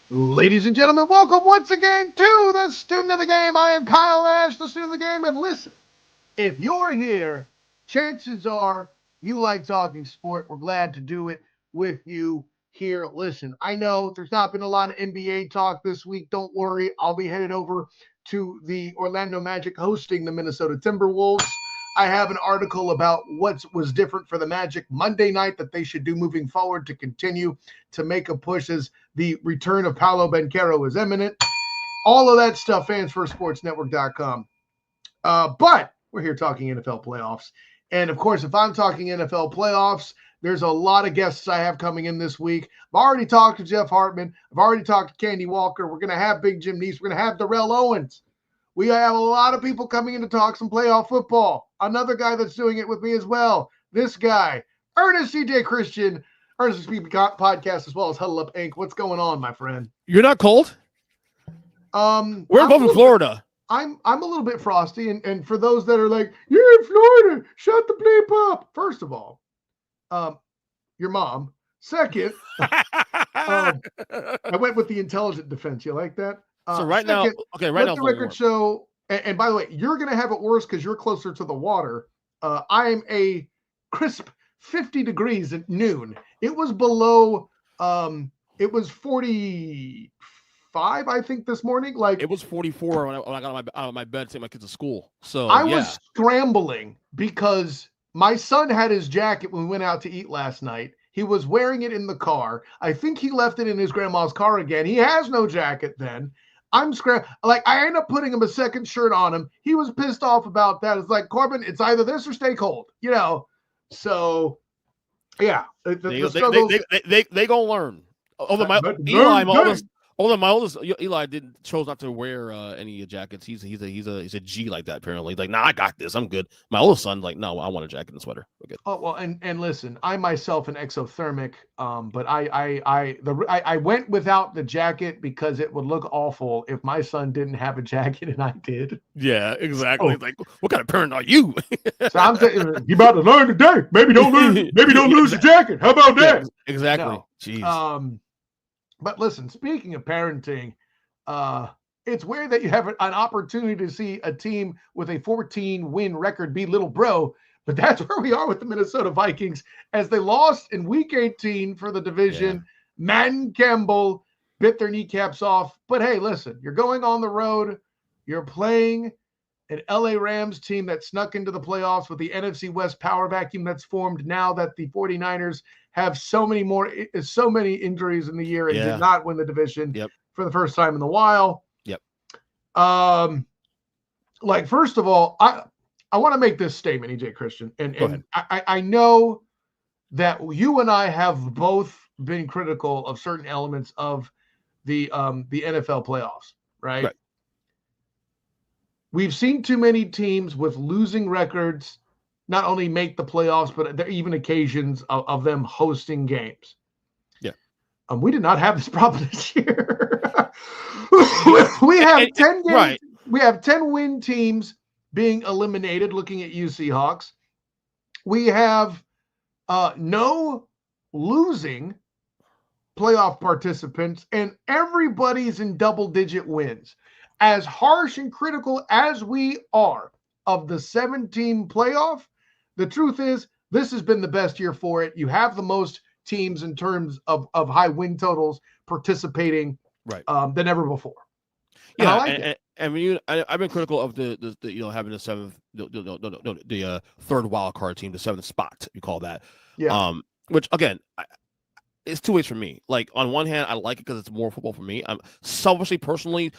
Ladies and gentlemen, welcome once again to the Student of the Game. I am Kyle Ash, the Student of the Game, and listen, if you're here, chances are you like talking sport. We're glad to do it with you here. Listen, I know there's not been a lot of NBA talk this week. Don't worry, I'll be headed over to the Orlando Magic hosting the Minnesota Timberwolves. I have an article about what was different for the Magic Monday night that they should do moving forward to continue to make a push as the return of Paolo Banchero is imminent. All of that stuff, fansfirstsportsnetwork.com. But we're here talking NFL playoffs. And of course, if I'm talking NFL playoffs, there's a lot of guests I have coming in this week. I've already talked to Jeff Hartman. I've already talked to Candy Walker. We're going to have Big Jim Neese. We're going to have Darrell Owens. We have a lot of people coming in to talk some playoff football. Another guy that's doing it with me as well. This guy, Ernest CJ Christian, Earnestly podcast, as well as Huddle Up Inc. What's going on, my friend? You're not cold? We're both in Florida. I'm a little bit frosty, and for those that are like, you're in Florida, shut the bleep up. First of all, your mom. Second, I went with the intelligent defense. You like that? So right now, let the record show. And by the way, you're going to have it worse because you're closer to the water. I am a crisp 50 degrees at noon. It was below. It was 45, I think, this morning. Like it was 44 when I got out of my bed to take my kids to school. So I was scrambling because my son had his jacket when we went out to eat last night. He was wearing it in the car. I think he left it in his grandma's car again. He has no jacket then. I'm scrambling. Like, I end up putting him a second shirt on him. He was pissed off about that. It's like, Corbin, it's either this or stay cold, you know? So, yeah. They gonna learn. Although my oldest Eli chose not to wear any jackets. He's a G like that apparently. Like, nah, I got this. I'm good. My oldest son's like, no, I want a jacket and sweater. We're good. Oh well, and listen, I myself an exothermic, but I went without the jacket because it would look awful if my son didn't have a jacket and I did. Yeah, exactly. Like, what kind of parent are you? So I'm saying, you about to learn today. Maybe don't lose. Maybe don't lose your jacket. How about that? Yeah, exactly. No. Jeez. But listen, speaking of parenting, it's weird that you have an opportunity to see a team with a 14-win record be little bro, but that's where we are with the Minnesota Vikings as they lost in Week 18 for the division. Yeah. Matt and Campbell bit their kneecaps off. But hey, listen, you're going on the road. You're playing an LA Rams team that snuck into the playoffs with the NFC West power vacuum that's formed now that the 49ers have so many injuries in the year and did not win the division for the first time in a while. Yep. Like, first of all, I want to make this statement, EJ Christian, and I know that you and I have both been critical of certain elements of the NFL playoffs, right? We've seen too many teams with losing records not only make the playoffs, but there are even occasions of them hosting games. Yeah. We did not have this problem this year. we have 10 games. Right. We have 10 win teams being eliminated, looking at you Seahawks. We have no losing playoff participants, and everybody's in double-digit wins. As harsh and critical as we are of the 7-team playoff, the truth is this has been the best year for it. You have the most teams in terms of high win totals participating than ever before. Yeah, I've been critical of the having the seventh, the third wild card team, the seventh spot, you call that. Yeah. Which again, it's two ways for me. Like, on one hand, I like it because it's more football for me. I'm selfishly, personally,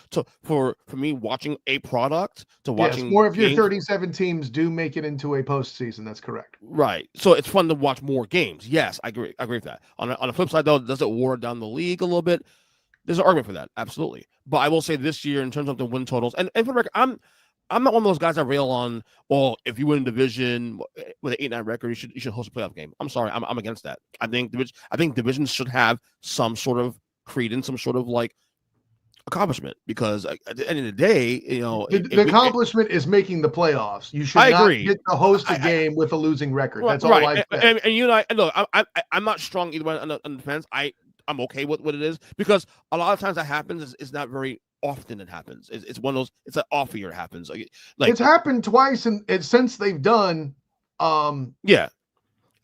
for me watching a product to watching. Yes, more of your 37 teams do make it into a postseason. That's correct. Right. So it's fun to watch more games. Yes, I agree. I agree with that. On the flip side, though, does it water down the league a little bit? There's an argument for that, absolutely. But I will say this year, in terms of the win totals, and for the record, I'm not one of those guys that rail on, well, if you win a division with an 8-9 record, you should host a playoff game. I'm sorry, I'm against that. I think divisions should have some sort of credence, some sort of like accomplishment, because at the end of the day, the accomplishment is making the playoffs. You should not get to host a game with a losing record. That's all I say. And you and I look, I'm not strong either way on the defense. I'm okay with what it is, because a lot of times that happens. It's not very often it happens. It's one of those. It's an off year it happens. It's happened twice, and since they've done. Yeah, it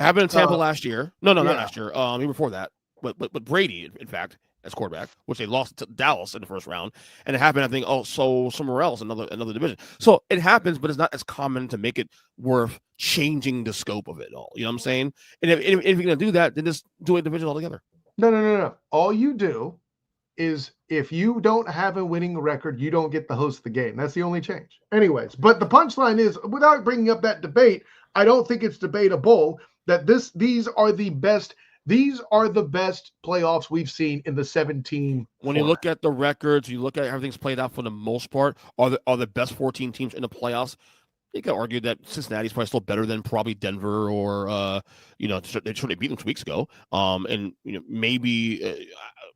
happened in Tampa Uh, last year. No, not yeah. last year. Even before that. But Brady, in fact, as quarterback, which they lost to Dallas in the first round, and it happened, I think, also somewhere else, another division. So it happens, but it's not as common to make it worth changing the scope of it all. You know what I'm saying? And if you're gonna do that, then just do a division altogether. No. All you do is if you don't have a winning record, you don't get to host the game. That's the only change. Anyways, but the punchline is, without bringing up that debate, I don't think it's debatable that these are the best playoffs we've seen in the 17. When you look at the records, you look at everything's played out for the most part, are the best 14 teams in the playoffs. You could argue that Cincinnati's probably still better than probably Denver, or they certainly beat them 2 weeks ago. And maybe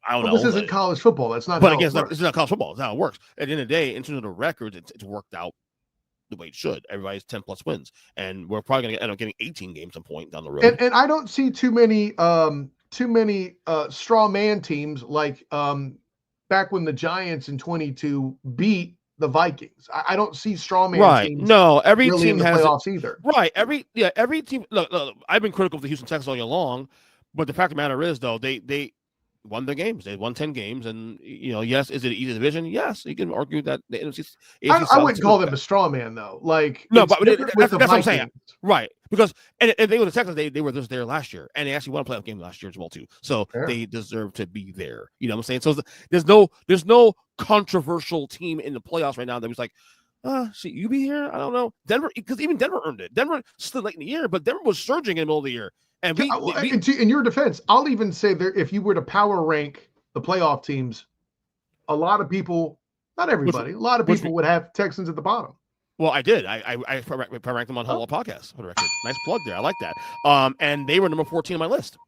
I don't know. This isn't college football. That's not. But again, it's not college football. It's how it works. At the end of the day, in terms of the records, it's worked out the way it should. Everybody's 10 plus wins, and we're probably going to end up getting 18 games some point down the road. And I don't see too many straw man teams like back when the Giants in 22 beat the Vikings. I don't see straw man teams. No, every really team in the has playoffs either. Right. Every team. Look, I've been critical of the Houston Texans all year long, but the fact of the matter is, though, they won their games. They won 10 games, and yes, is it an easy division? Yes, you can argue that the NFC. I wouldn't call them a straw man, though. No, but that's what I'm saying. Right, because and they were the Texans. They were just there last year, and they actually won a playoff game last year as well too. So they deserve to be there. You know what I'm saying? So there's no controversial team in the playoffs right now that was like, should you be here? I don't know. Denver, because even Denver earned it. Denver still late in the year, but Denver was surging in the middle of the year. And in your defense, I'll even say that if you were to power rank the playoff teams, a lot of people, not everybody, a lot of people would have Texans at the bottom. Well, I did. I ranked them on Huddle podcast for the record. Nice plug there. I like that. And they were number 14 on my list.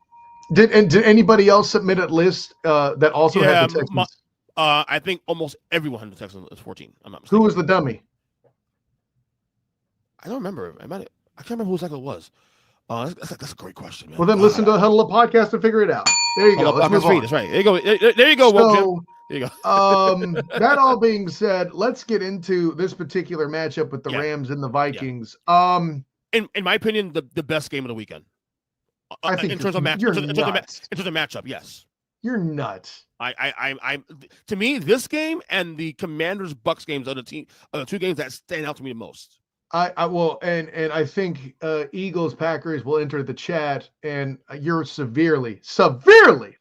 Did anybody else submit a list that also had the Texans? I think almost everyone had the Texans as 14. I'm not mistaken. Who was the dummy? I don't remember. I can't remember who exactly it was. That's a great question, man. Well, then listen to Huddle podcast and figure it out. There you go. That's right. There you go. There you go. So, there you go. That all being said, let's get into this particular matchup with the Rams and the Vikings. Yeah. In my opinion, the best game of the weekend. I think in terms of matchup, yes. You're nuts. I to me, this game and the Commanders Bucks games are the two games that stand out to me the most. I will, and I think Eagles Packers will enter the chat, and you're severely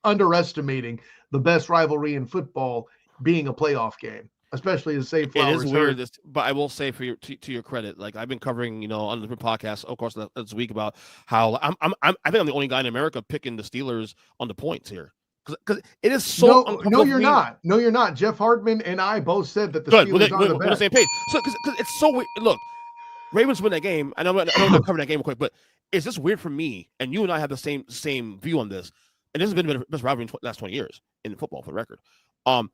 underestimating the best rivalry in football being a playoff game, especially as Zay Flowers. It is weird, but I will say to your credit, like I've been covering, on the podcast, of course, this week about how I think I'm the only guy in America picking the Steelers on the points here. Because it is so. No, you're not. No, you're not. Jeff Hardman and I both said that the Steelers are the best. We're on the same page. So because it's so weird. Look. Ravens win that game. I know I'm not covering that game real quick, but it's just weird for me, and you and I have the same view on this, and this has been the best rivalry in the last 20 years in football, for the record.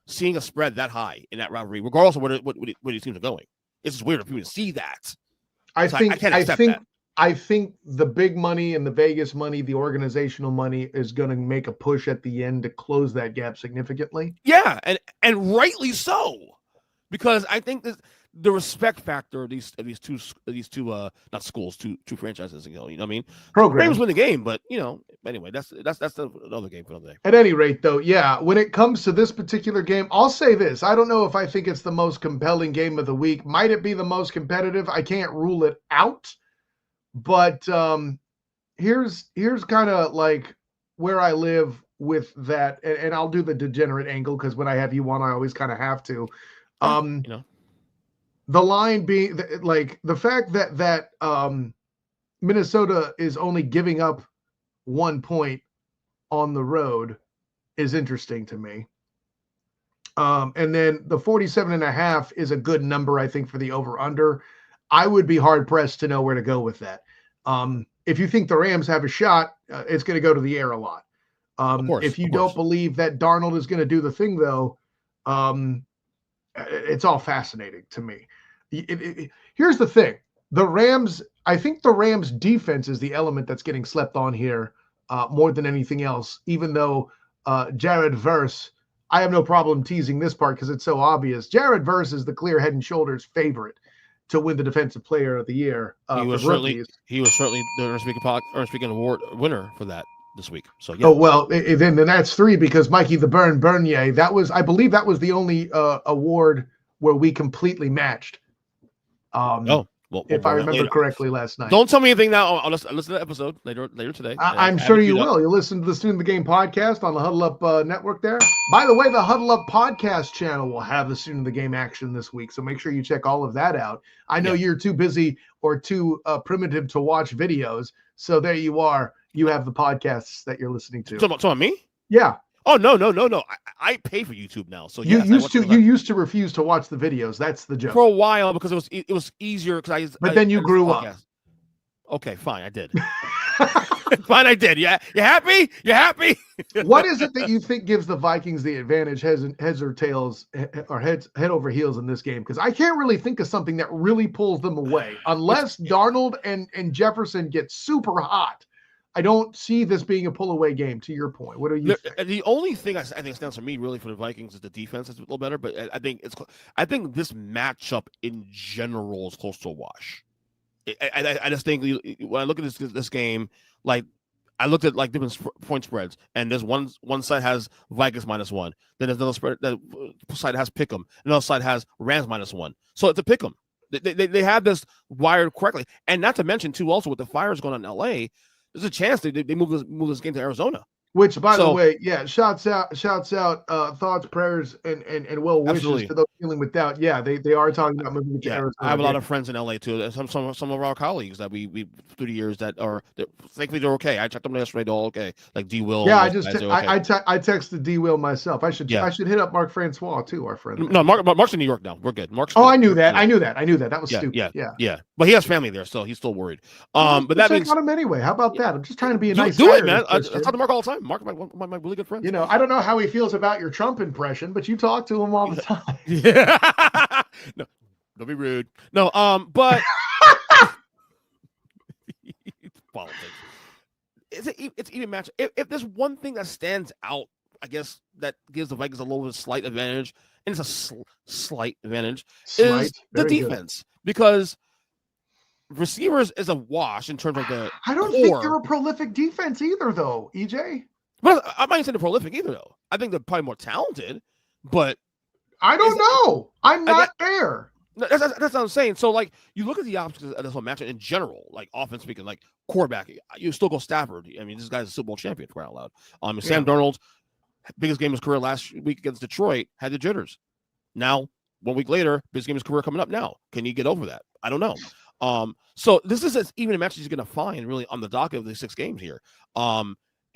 Seeing a spread that high in that rivalry, regardless of where these teams are going, it's just weird for people to see that. I think the big money and the Vegas money, the organizational money, is going to make a push at the end to close that gap significantly. Yeah, and rightly so, because I think that the respect factor of these two not schools, two franchises, you know what I mean? Programs. Ravens win the game, but anyway, that's another game for another day. At any rate, though, yeah, when it comes to this particular game, I'll say this: I don't know if I think it's the most compelling game of the week. Might it be the most competitive? I can't rule it out, but here's kind of like where I live with that, and I'll do the degenerate angle because when I have you on, I always kind of have to. The line being like the fact that Minnesota is only giving up 1 point on the road is interesting to me. And then the 47.5 is a good number, I think, for the over-under. I would be hard-pressed to know where to go with that. If you think the Rams have a shot, it's going to go to the air a lot. If you don't believe that Darnold is going to do the thing, though, it's all fascinating to me. Here's the thing. I think the Rams defense is the element that's getting slept on here more than anything else, even though Jared Verse. I have no problem teasing this part because it's so obvious. Jared Verse is the clear head and shoulders favorite to win the Defensive Player of the Year for rookies. He was certainly the Earnest Speaking Award winner for that this week. So yeah. Oh well, then that's 3 because Mikey the Burn Bernier. That was, I believe, that was the only award where we completely matched. If I remember correctly last night. Don't tell me anything now. I'll listen to the episode later today. I'm sure you will. You'll listen to the Student of the Game podcast on the Huddle Up network there. By the way, the Huddle Up podcast channel will have the Student of the Game action this week, so make sure you check all of that out. I know you're too busy or too primitive to watch videos, so there you are. You have the podcasts that you're listening to. So on me? Yeah. Oh no! I pay for YouTube now, so you used to refuse to watch the videos. That's the joke. For a while because it was easier because then you grew up. Okay, fine, I did. Fine, I did. Yeah, you happy? You happy? What is it that you think gives the Vikings the advantage, heads or tails, or head over heels in this game? Because I can't really think of something that really pulls them away, unless Darnold and Jefferson get super hot. I don't see this being a pull-away game, to your point. What do you think? The only thing I think stands for me, really, for the Vikings is the defense is a little better, but I think this matchup in general is close to a wash. I just think when I look at this game, like, I looked at, like, different point spreads, and there's one side has Vikings -1, then there's another spread, that side has Pick'em, another side has Rams -1. So it's a Pick'em. They have this wired correctly. And not to mention, too, also, with the fires going on in LA, there's a chance they move this game to Arizona. Which, by the way, shouts out, thoughts, prayers, and well wishes absolutely. to those dealing with doubt. Yeah, they are talking about moving to Arizona. I have a lot of friends in LA too. Some of our colleagues that we through the years that are thankfully they're okay. I checked them yesterday; they're all okay. Like D Will. Yeah, I texted D Will myself. I should hit up Mark Francois too, our friend. No, Mark's in New York now. We're good. Mark's. I knew that. That was stupid. Yeah. But he has family there, so he's still worried. But that means check on him anyway. How about that? I'm just trying to be a nice. Do it, man. I talk to Mark all the time. Mark, my really good friends. You know, I don't know how he feels about your Trump impression, but you talk to him all the time. Yeah. No, don't be rude. No, but politics. It's even match. If there's one thing that stands out, I guess that gives the Vikings a little bit slight advantage, and it's a slight advantage, is the defense. Good. Because receivers is a wash in terms of the I don't think they're a prolific defense either, though, EJ. But I'm not saying they're prolific either, though. I think they're probably more talented, but I don't know. I'm not there. That's what I'm saying. So, like, you look at the options of this whole matchup in general, like, offense speaking, like, quarterback, you still go Stafford. I mean, this guy's a Super Bowl champion, for crying out loud. Sam Darnold, biggest game of his career last week against Detroit, had the jitters. Now, 1 week later, biggest game of his career coming up now. Can he get over that? I don't know. So this is even a match he's going to find, really, on the docket of the 6 games here.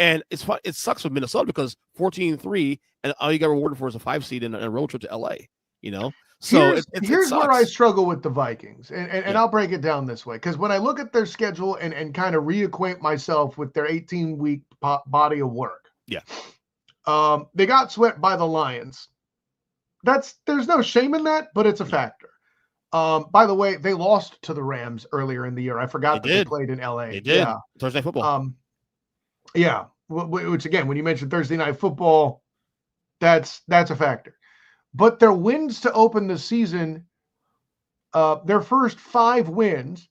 And it's fun. It sucks with Minnesota because 14-3, and all you got rewarded for is a 5 seed and a road trip to LA. You know, so here's where I struggle with the Vikings, and I'll break it down this way, because when I look at their schedule and kind of reacquaint myself with their 18-week body of work, they got swept by the Lions. There's no shame in that, but it's a factor. By the way, they lost to the Rams earlier in the year. I forgot they played in LA. They did. Thursday Night Football. Yeah, which again, when you mentioned Thursday Night Football, that's a factor. But their wins to open the season, their first 5 wins,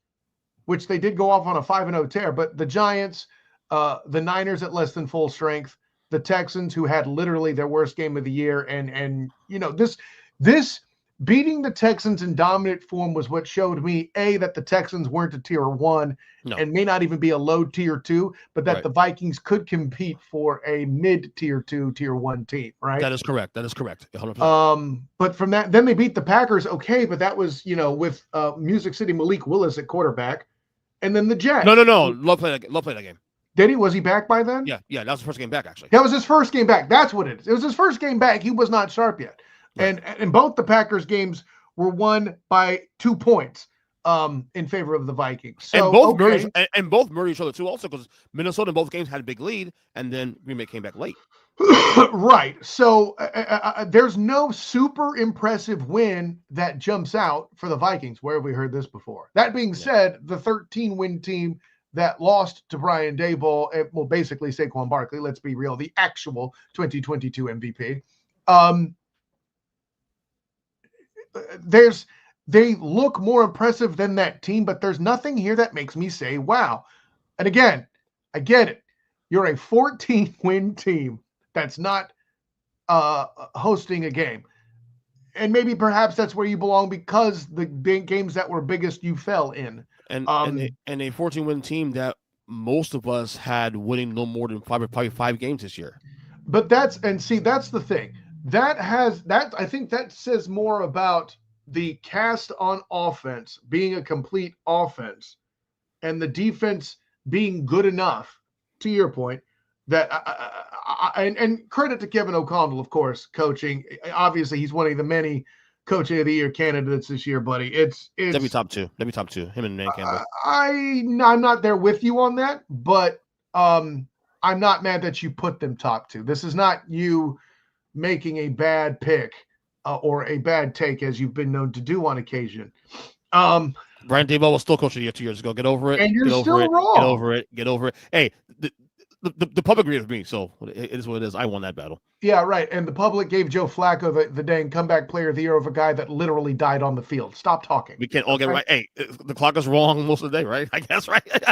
which they did go off on a 5-0 tear, but the Giants, the Niners at less than full strength, the Texans, who had literally their worst game of the year, and you know, this beating the Texans in dominant form was what showed me, A, that the Texans weren't a tier 1 and may not even be a low tier 2, but that the Vikings could compete for a mid tier 2, tier 1 team, right? That is correct. 100%. But from that, then they beat the Packers. Okay, but that was, you know, with Music City Malik Willis at quarterback, and then the Jets. No. Love played that game. Did he? Was he back by then? Yeah. That was the first game back, actually. That was his first game back. That's what it is. It was his first game back. He was not sharp yet. Right. And both the Packers games were won by 2 points in favor of the Vikings. So, and both murdered each other too, also, because Minnesota in both games had a big lead, and then Green Bay came back late. Right. So there's no super impressive win that jumps out for the Vikings. Where have we heard this before? That being said, the 13-win team that lost to Brian Daboll, well, basically Saquon Barkley, let's be real, the actual 2022 MVP. They look more impressive than that team, but there's nothing here that makes me say, wow. And again, I get it. You're a 14-win team that's not hosting a game. And maybe perhaps that's where you belong because the games that were biggest you fell in. And a 14-win team that most of us had winning no more than probably 5 games this year. But that's the thing. I think that says more about the cast on offense being a complete offense and the defense being good enough, to your point, that and credit to Kevin O'Connell, of course, coaching. Obviously, he's one of the many Coach of the Year candidates this year, buddy. It's That'd be top two. Him and Dan Campbell. I'm not there with you on that, but I'm not mad that you put them top 2. This is not you making a bad pick or a bad take, as you've been known to do on occasion. Brian Daboll was still Coach of the Year 2 years ago. Get over it. And you're still wrong. Get over it. Hey, the public agrees with me, so it is what it is. I won that battle. Yeah, right. And the public gave Joe Flacco the dang comeback player of the year of a guy that literally died on the field. Stop talking. We can't all get right. Hey, the clock is wrong most of the day, right? I guess, right? Yes,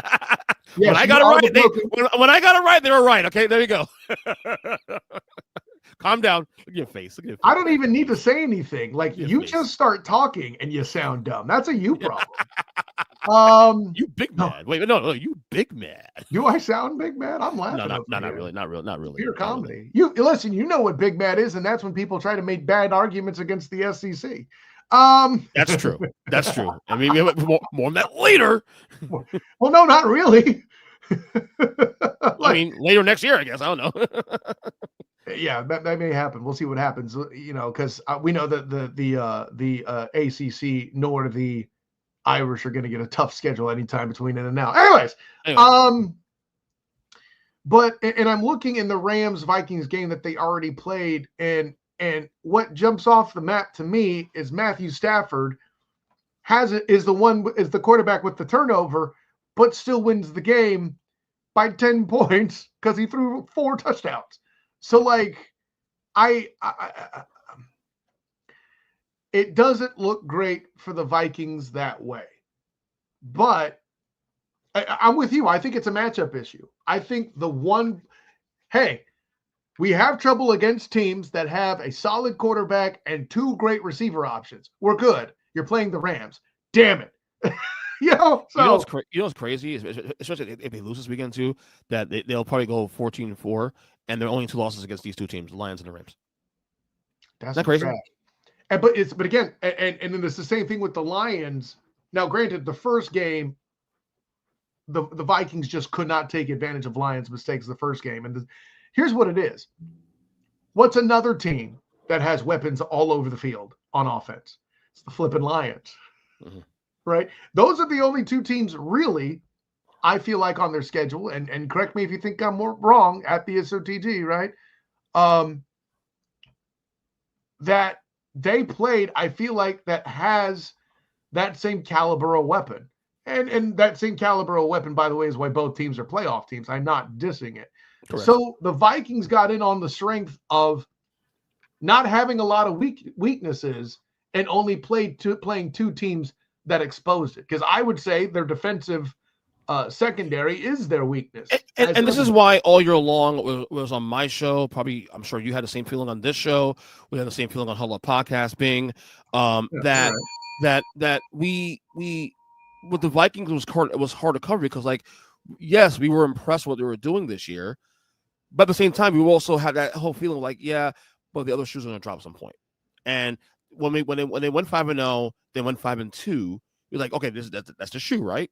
when I got it right, when I got it right, they were right. Okay, there you go. Calm down. Look at your face. I don't even need to say anything. Like, you just start talking and you sound dumb. That's a you problem. You big mad. Wait, no, you big mad. Do I sound big mad? I'm laughing. No, not really. Not really. Pure comedy. You listen, you know what big mad is, and that's when people try to make bad arguments against the SEC. That's true. That's true. I mean, we have more on that later. Well, no, not really. I mean, later next year, I guess. I don't know. Yeah, that may happen. We'll see what happens. You know, because we know that the ACC nor the Irish are going to get a tough schedule anytime between then and now. Anyways, but I'm looking in the Rams Vikings game that they already played, and what jumps off the map to me is Matthew Stafford is the quarterback with the turnover, but still wins the game by 10 points because he threw 4 touchdowns. So like, it doesn't look great for the Vikings that way. But I'm with you. I think it's a matchup issue. I think we have trouble against teams that have a solid quarterback and 2 great receiver options. We're good. You're playing the Rams. Damn it. You know what's crazy, especially if they lose this weekend too, that they'll probably go 14-4, and they're only 2 losses against these 2 teams, the Lions and the Rams. That's not crazy. But again, and then it's the same thing with the Lions. Now, granted, the first game, the Vikings just could not take advantage of Lions' mistakes the first game. And here's what it is. What's another team that has weapons all over the field on offense? It's the flipping Lions. Mm-hmm. Right? Those are the only 2 teams, really, I feel like, on their schedule. And correct me if you think I'm wrong at the SOTG, right? That they played, I feel like, that has that same caliber of weapon. And that same caliber of weapon, by the way, is why both teams are playoff teams. I'm not dissing it. Correct. So the Vikings got in on the strength of not having a lot of weaknesses and only playing 2 teams that exposed it. Because I would say their defensive secondary is their weakness. And this is why all year long was on my show. Probably, I'm sure you had the same feeling on this show. We had the same feeling on Huddle Podcast being that we with the Vikings it was hard to cover because, like, yes, we were impressed with what they were doing this year, but at the same time, we also had that whole feeling like, yeah, but the other shoes are going to drop at some point. And when they went 5-0, they went 5-2. You're like, okay, that's the shoe, right?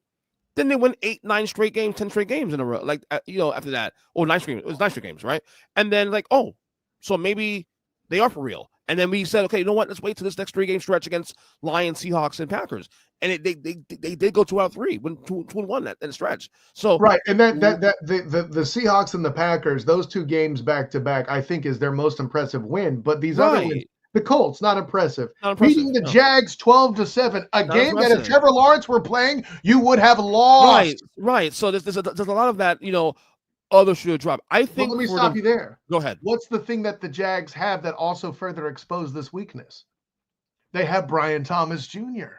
Then they win 8, 9 straight games, 10 straight games in a row. Like, after that, 9 straight. It was 9 straight games, right? And then like, oh, so maybe they are for real. And then we said, okay, you know what? Let's wait till this next 3-game stretch against Lions, Seahawks, and Packers. And they did go 2 out of 3, win 2-1 in the stretch. So right, and that the Seahawks and the Packers, those 2 games back to back, I think is their most impressive win. But these other wins, The Colts, not impressive. Not impressive. Beating the No. Jags 12-7, a Not game that if impressive. Trevor Lawrence were playing, you would have lost. Right. So there's a lot of that, others should drop. I But think let me for stop them. you there. Go ahead. What's the thing that the Jags have that also further exposed this weakness? They have Brian Thomas Jr.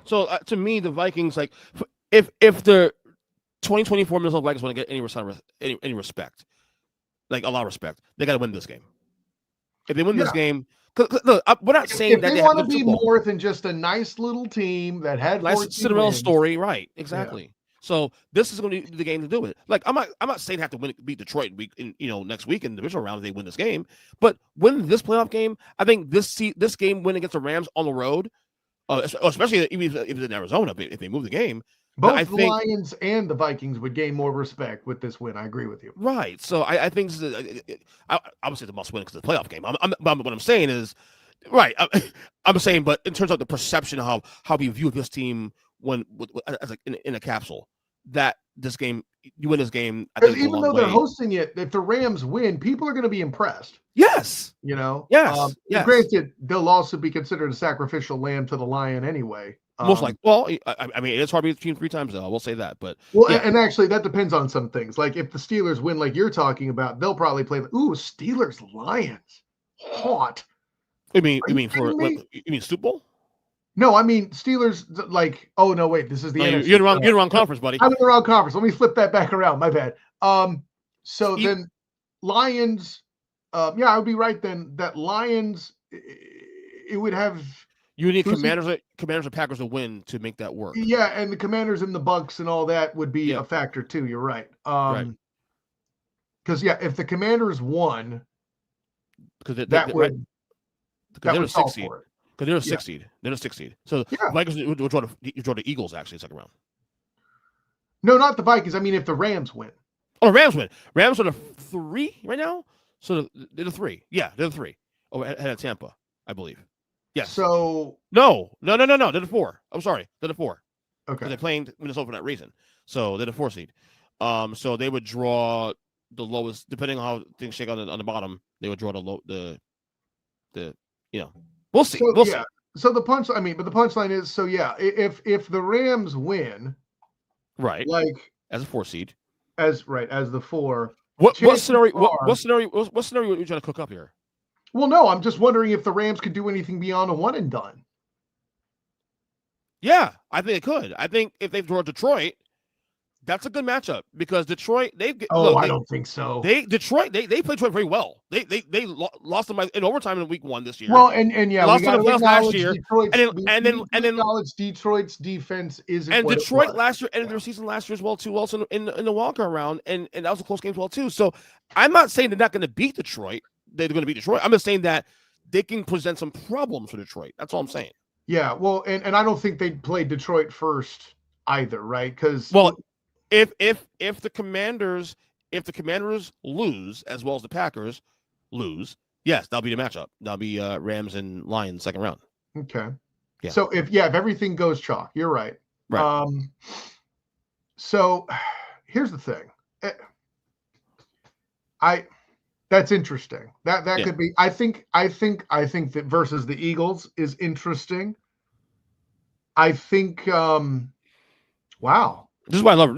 So to me, the Vikings, like, if the 2024 Minnesota Vikings want to get any respect, like a lot of respect, they got to win this game. If they win this game, look, we're not saying that they want to be more than just a nice little team that had nice 14 Cinderella wins. story, right? Exactly. Yeah. So this is going to be the game to do it. Like I'm not saying they have to beat Detroit next week in the divisional round if they win this game, but win this playoff game. I think this game win against the Rams on the road, especially even if it's in Arizona, if they move the game. Both the Lions and the Vikings would gain more respect with this win. I agree with you. Right. So I think I would say the must win because it's a playoff game. What I'm saying is, right. I'm saying, but in terms of the perception of how we view this team as like in a capsule, that this game, you win this game. Because even though they're hosting it, if the Rams win, people are going to be impressed. Yes. Yes. Granted, they'll also be considered a sacrificial lamb to the lion anyway. Most likely. Well, I mean, it's hard to beat the team 3 times, though. I will say that. But and actually, that depends on some things. Like if the Steelers win, like you're talking about, they'll probably play. Steelers Lions, hot. You mean Super Bowl? No, I mean Steelers. Like, oh no, wait, this is the NFC. You're in the wrong conference, buddy. I'm in the wrong conference. Let me flip that back around. My bad. So then Lions. I would be right then. That Lions, it would have. You need Commanders and Packers to win to make that work. Yeah, and the Commanders and the Bucks and all that would be a factor too. You're right. Because if the Commanders won, because that would they're a 6 seed. Because they're a 6 seed. They're a 6 seed. So Vikings would draw the Eagles actually second round. No, not the Vikings. I mean, if the Rams win. Oh, the Rams win. Rams are the 3 right now. So they're the 3. Yeah, they're the 3. Oh, ahead of Tampa, I believe. Yes. So no. They're the 4. I'm sorry. They're the 4. Okay. They're playing Minnesota for that reason. So they're the 4 seed. So they would draw the lowest, depending on how things shake out on the bottom. They would draw the we'll see. So, we'll see. So the punchline is if the Rams win, right, like as a 4 seed, as the 4. What scenario? What scenario are you trying to cook up here? Well, no, I'm just wondering if the Rams could do anything beyond a 1 and done. Yeah, I think it could. I think if they draw Detroit, that's a good matchup because Detroit I don't think so. They played Detroit very well. They lost them in overtime in week 1 this year. Well, and they lost them last year. Detroit's defense isn't. And Detroit last year ended their season last year as well too. Also in the walk around, and that was a close game as well too. So I'm not saying they're not going to beat Detroit. They're going to beat Detroit. I'm just saying that they can present some problems for Detroit. That's all I'm saying. Yeah, well, and I don't think they'd play Detroit first either, right? Because if the Commanders lose as well as the Packers lose, yes, that'll be the matchup. That'll be Rams and Lions second round. Okay. Yeah. So if everything goes chalk, you're right. Right. So here's the thing. That's interesting. That could be. I think that versus the Eagles is interesting. I think. Wow. This is why I love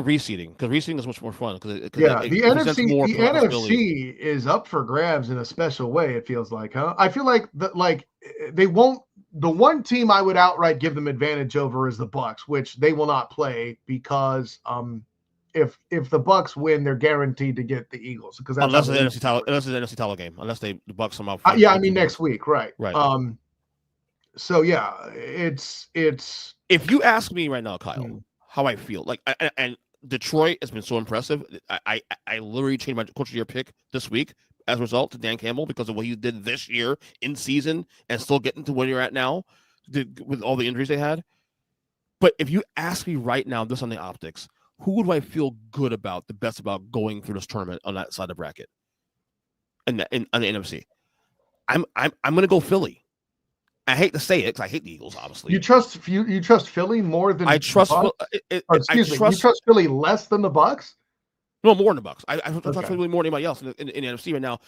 reseeding because reseeding is much more fun. The NFC is up for grabs in a special way. It feels like, huh? I feel like they won't. The one team I would outright give them advantage over is the Bucks, which they will not play because if the Bucks win, they're guaranteed to get the Eagles because unless it's an NFC title game, unless the Bucks somehow. Next week, right? Right. So it's. If you ask me right now, Kyle, how I feel, like, and Detroit has been so impressive. I literally changed my coach of the year pick this week as a result to Dan Campbell because of what he did this year in season and still getting to where you're at now with all the injuries they had. But if you ask me right now, this on the optics, who would I feel good about, the best about going through this tournament on that side of the bracket and on the NFC? I'm going to go Philly. I hate to say it because I hate the Eagles, obviously. You trust Philly more than I trust. You trust Philly less than the Bucks? No, more than the Bucks. I trust Philly more than anybody else in the NFC right now.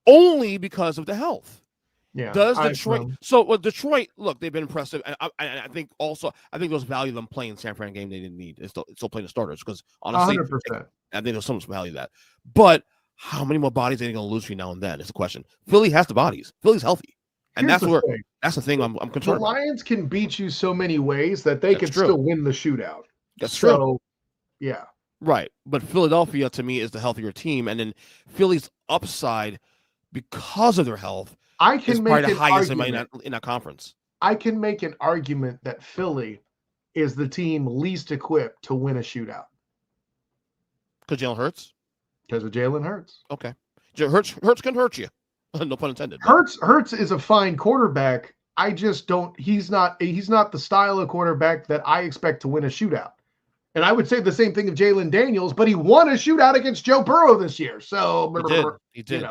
only because of the health. Yeah. Does Detroit? So with Detroit, look, they've been impressive, and I think also I think those value them playing San Fran game they didn't need. It's still playing the starters because honestly, 100%. I think there's so much value that. But how many more bodies are they going to lose between now and then? Is the question. Philly has the bodies. Philly's healthy, and Here's that's the thing I'm concerned about. The Lions can beat you so many ways that they could true. still win the shootout. That's true. Yeah. Right. But Philadelphia, to me, is the healthier team. And then Philly's upside, because of their health, is probably the highest in that conference. I can make an argument that Philly is the team least equipped to win a shootout. Because Jalen Hurts? Because of Jalen Hurts. Okay. Hurts can hurt you. No pun intended. Hurts is a fine quarterback. I just don't. He's not the style of quarterback that I expect to win a shootout. And I would say the same thing of Jalen Daniels, but he won a shootout against Joe Burrow this year. So he did.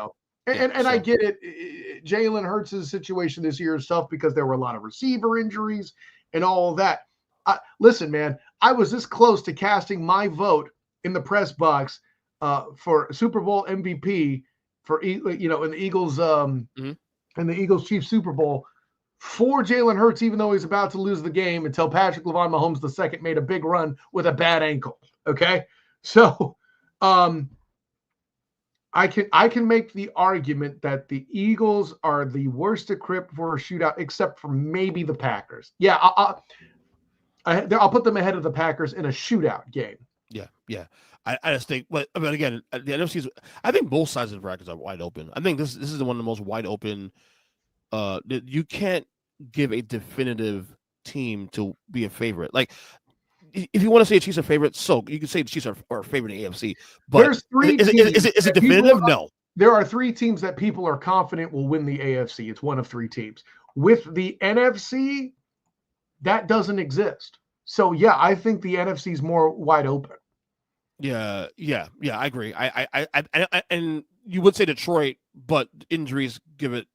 And I get it. Jalen Hurts' situation this year is tough because there were a lot of receiver injuries and all of that. Listen, man, I was this close to casting my vote in the press box for Super Bowl MVP for in the Eagles in the Eagles Chiefs Super Bowl for Jalen Hurts, even though he's about to lose the game, until Patrick Lavon Mahomes II made a big run with a bad ankle. Okay, so I can make the argument that the Eagles are the worst equipped for a shootout, except for maybe the Packers. Yeah, I'll put them ahead of the Packers in a shootout game. Yeah. I just think, but again, the NFC's. I think both sides of the brackets are wide open. I think this is one of the most wide open. You can't give a definitive team to be a favorite. Like, if you want to say the Chiefs are favorite, so you can say the Chiefs are favorite in the AFC. But there's three. Is it definitive? No. There are three teams that people are confident will win the AFC. It's one of three teams. With the NFC, that doesn't exist. So yeah, I think the NFC is more wide open. Yeah, I agree. I and you would say Detroit, but injuries give it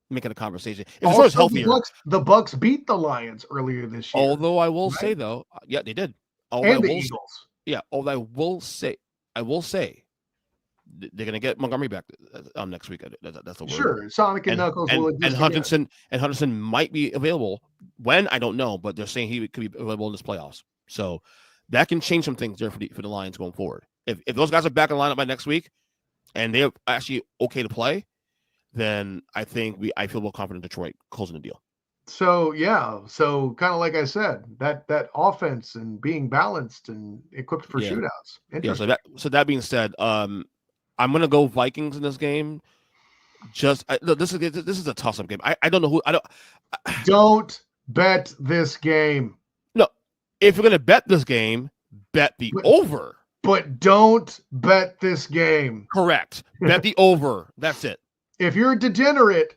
making a conversation. If Detroit's healthier, the Bucks beat the Lions earlier this year. Although I will say though, yeah, they did. And the Eagles. Although I will say, they're going to get Montgomery back next week. That's the word. Sure, Sonic and Knuckles will exist. And Hutchinson might be available. When, I don't know, but they're saying he could be available in this playoffs. So that can change some things there for the Lions going forward. If those guys are back in the lineup by next week, and they're actually okay to play, then I feel more confident in Detroit closing the deal. So kind of like I said, that offense and being balanced and equipped for shootouts. Yeah. So that being said, I'm gonna go Vikings in this game. This is a toss-up game. I don't know who. Don't bet this game. No, if you're gonna bet this game, bet the over. But don't bet this game. Correct. Bet the over. That's it. If you're a degenerate,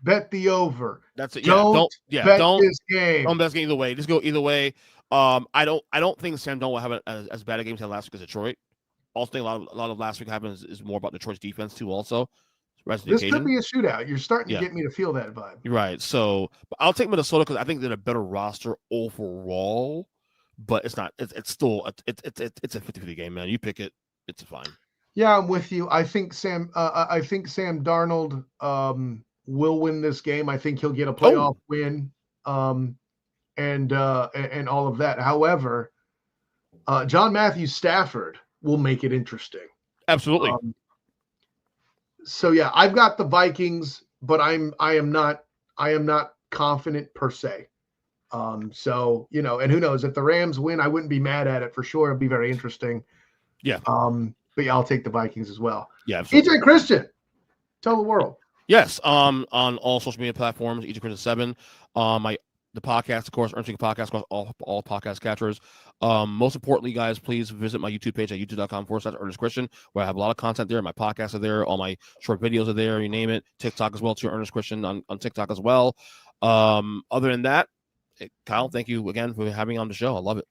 bet the over. That's it. Don't bet this game. Don't bet this game either way. Just go either way. I don't think Sam Darnold will have as bad a game as last week as Detroit. Also, think a lot of last week happened is more about Detroit's defense too. Also, this could be a shootout. You're starting to get me to feel that vibe. You're right. So, but I'll take Minnesota because I think they're a better roster overall. But it's not. It's still it's a 50-50 game, man. You pick it. It's fine. Yeah, I'm with you. I think Sam Darnold will win this game. I think he'll get a playoff win, and all of that. However, John Matthew Stafford will make it interesting. Absolutely. So yeah, I've got the Vikings, but I am not confident per se. So and who knows, if the Rams win, I wouldn't be mad at it for sure. It'd be very interesting. Yeah. But yeah, I'll take the Vikings as well. Yeah. Absolutely. EJ Christian, tell the world. Yes. On all social media platforms, EJ Christian 7. The podcast, of course, Earnestly podcast across all podcast catchers. Most importantly, guys, please visit my YouTube page at youtube.com/Earnest Christian, where I have a lot of content there. My podcasts are there. All my short videos are there. You name it. TikTok as well, to Earnest Christian on TikTok as well. Other than that, Kyle, thank you again for having me on the show. I love it.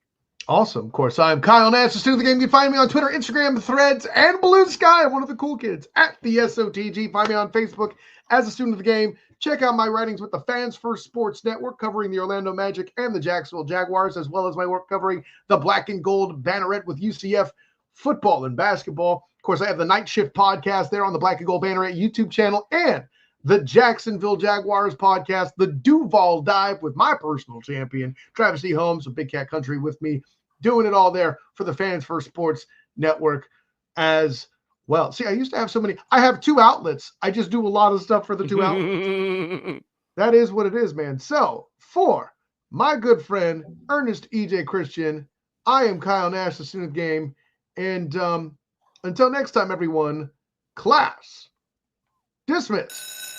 Awesome. Of course, I'm Kyle Nash, the student of the game. You can find me on Twitter, Instagram, Threads, and Blue Sky. I'm one of the cool kids at the SOTG. Find me on Facebook as a student of the game. Check out my writings with the Fans First Sports Network, covering the Orlando Magic and the Jacksonville Jaguars, as well as my work covering the Black and Gold Banneret with UCF football and basketball. Of course, I have the Night Shift podcast there on the Black and Gold Banneret YouTube channel and the Jacksonville Jaguars podcast, the Duval Dive with my personal champion, Travis E. Holmes of Big Cat Country with me, doing it all there for the Fans First Sports Network as well. See, I used to have so many. I have 2 outlets. I just do a lot of stuff for the 2 outlets. That is what it is, man. So, for my good friend, Earnest E.J. Christian, I am Kyle Nash, the student game. And until next time, everyone, class dismissed.